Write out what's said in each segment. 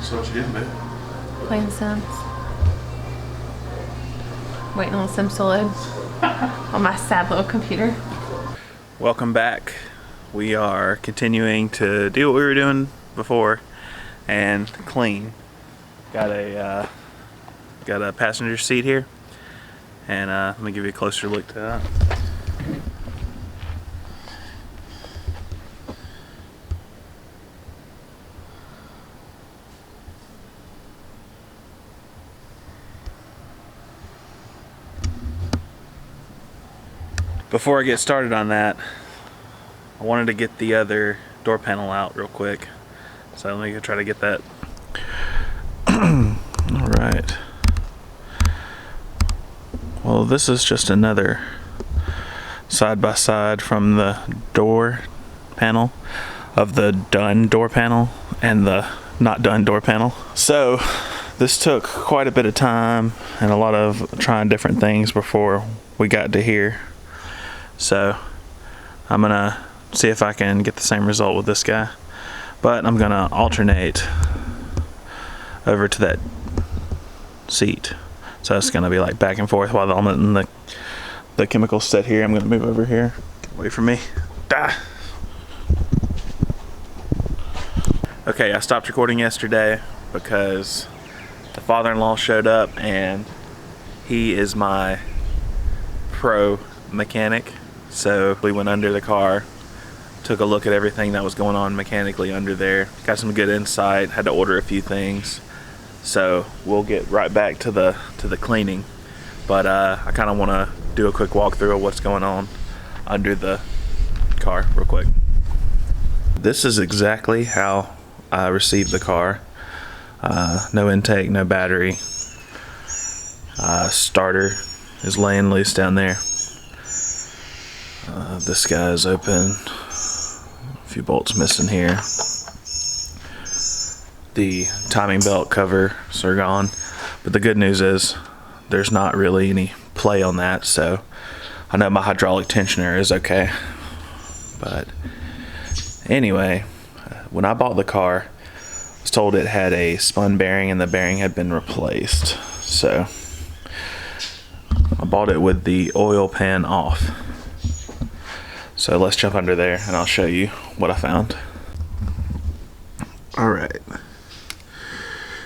So what you doing, babe? Playing Sims. Waiting on Sims to load on my sad little computer. Welcome back. We are continuing to do what we were doing before and clean. Got a passenger seat here, and let me give you a closer look to that. Before I get started on that, I wanted to get the other door panel out real quick. So let me go try to get that. Alright. Well, this is just another side by side from the door panel of the done door panel and the not done door panel. So this took quite a bit of time and a lot of trying different things before we got to here. So I'm gonna see if I can get the same result with this guy, but I'm gonna alternate over to that seat. So it's gonna be like back and forth while I'm letting the chemicals sit here. I'm gonna move over here. Get away from me. Ah. Okay, I stopped recording yesterday because the father-in-law showed up and he is my pro mechanic. So we went under the car, took a look at everything that was going on mechanically under there, got some good insight, had to order a few things. So we'll get right back to the cleaning. But I kind of want to do a quick walkthrough of what's going on under the car real quick. This is exactly how I received the car. No intake, no battery. Starter is laying loose down there. This guy is open. A few bolts missing here. The timing belt covers are gone, but the good news is there's not really any play on that, so I know my hydraulic tensioner is okay. But anyway, when I bought the car, I was told it had a spun bearing and the bearing had been replaced. So I bought it with the oil pan off. So let's jump under there and I'll show you what I found. Alright.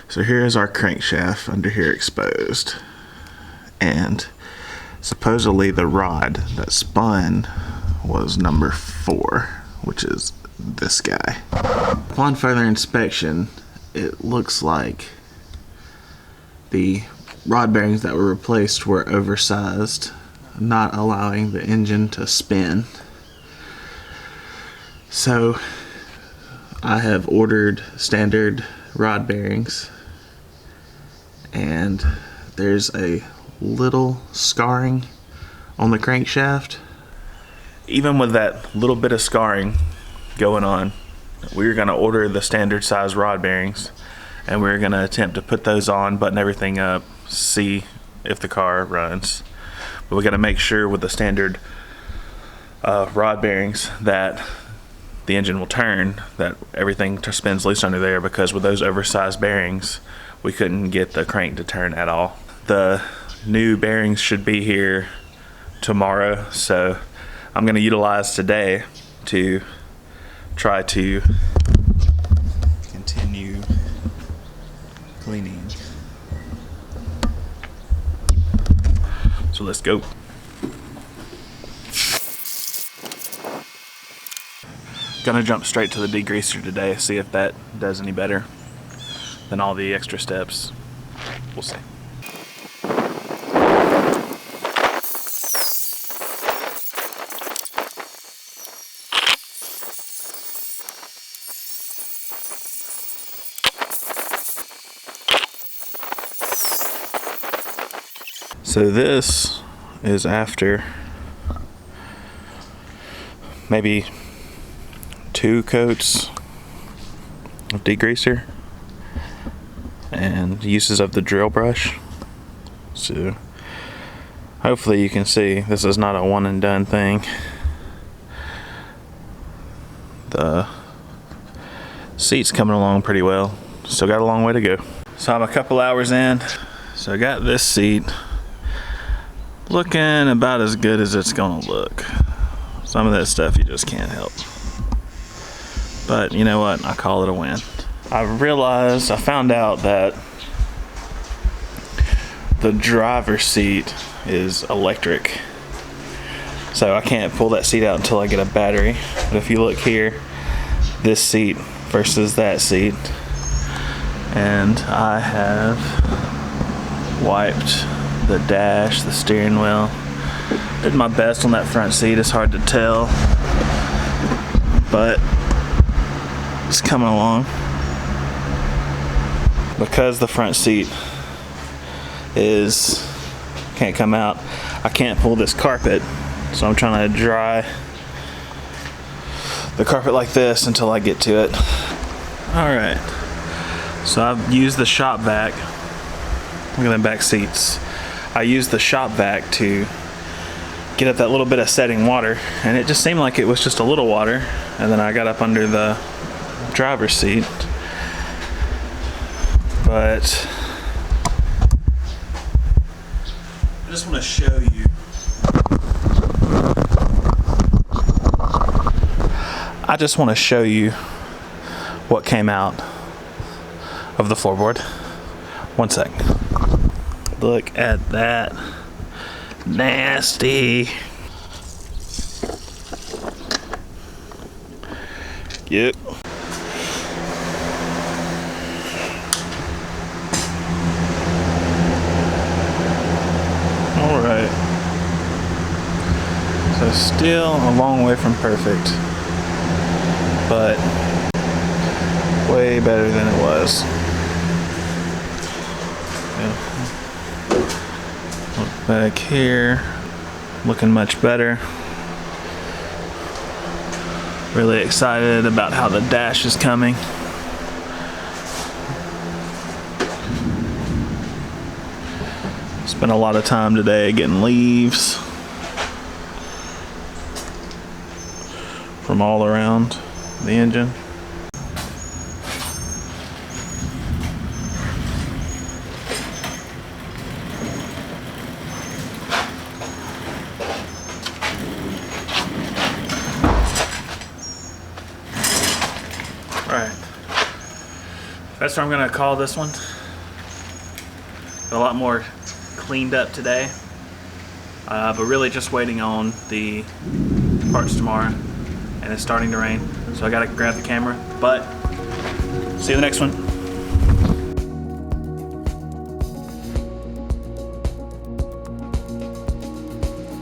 So here's our crankshaft under here exposed. And supposedly the rod that spun was number 4, which is this guy. Upon further inspection, it looks like the rod bearings that were replaced were oversized, not allowing the engine to spin. So I have ordered standard rod bearings, and there's a little scarring on the crankshaft. Even with that little bit of scarring going on, we're going to order the standard size rod bearings, and we're going to attempt to put those on, button everything up, see if the car runs. But we got to make sure with the standard rod bearings that the engine will turn, that everything spins loose under there, because with those oversized bearings we couldn't get the crank to turn at all. The new bearings should be here tomorrow, so I'm going to utilize today to try to continue cleaning. So let's go. Gonna jump straight to the degreaser today, see if that does any better than all the extra steps. We'll see. So this is after maybe 2 coats of degreaser and uses of the drill brush. So hopefully you can see this is not a one and done thing. The seat's coming along pretty well, still got a long way to go. So I'm a couple hours in. So I got this seat looking about as good as it's gonna look. Some of that stuff you just can't help. But you know what? I call it a win. I found out that the driver's seat is electric. So I can't pull that seat out until I get a battery. But if you look here, this seat versus that seat, and I have wiped the dash, the steering wheel. Did my best on that front seat. It's hard to tell, but it's coming along. Because the front seat can't come out, I can't pull this carpet, so I'm trying to dry the carpet like this until I get to it. Alright, so I've used the shop vac. Look at them back seats. I used the shop vac to get at that little bit of setting water, and it just seemed like it was just a little water, and then I got up under the driver's seat. But I just want to show you. I just want to show you what came out of the floorboard. One sec. Look at that. Nasty. Yep. Alright. So still a long way from perfect, but way better than it was. Look back here, looking much better. Really excited about how the dash is coming. Spent a lot of time today getting leaves from all around the engine. Alright, that's what I'm gonna call this one. Got a lot more cleaned up today, but really just waiting on the parts tomorrow, and it's starting to rain, so I gotta grab the camera, but see you in the next one.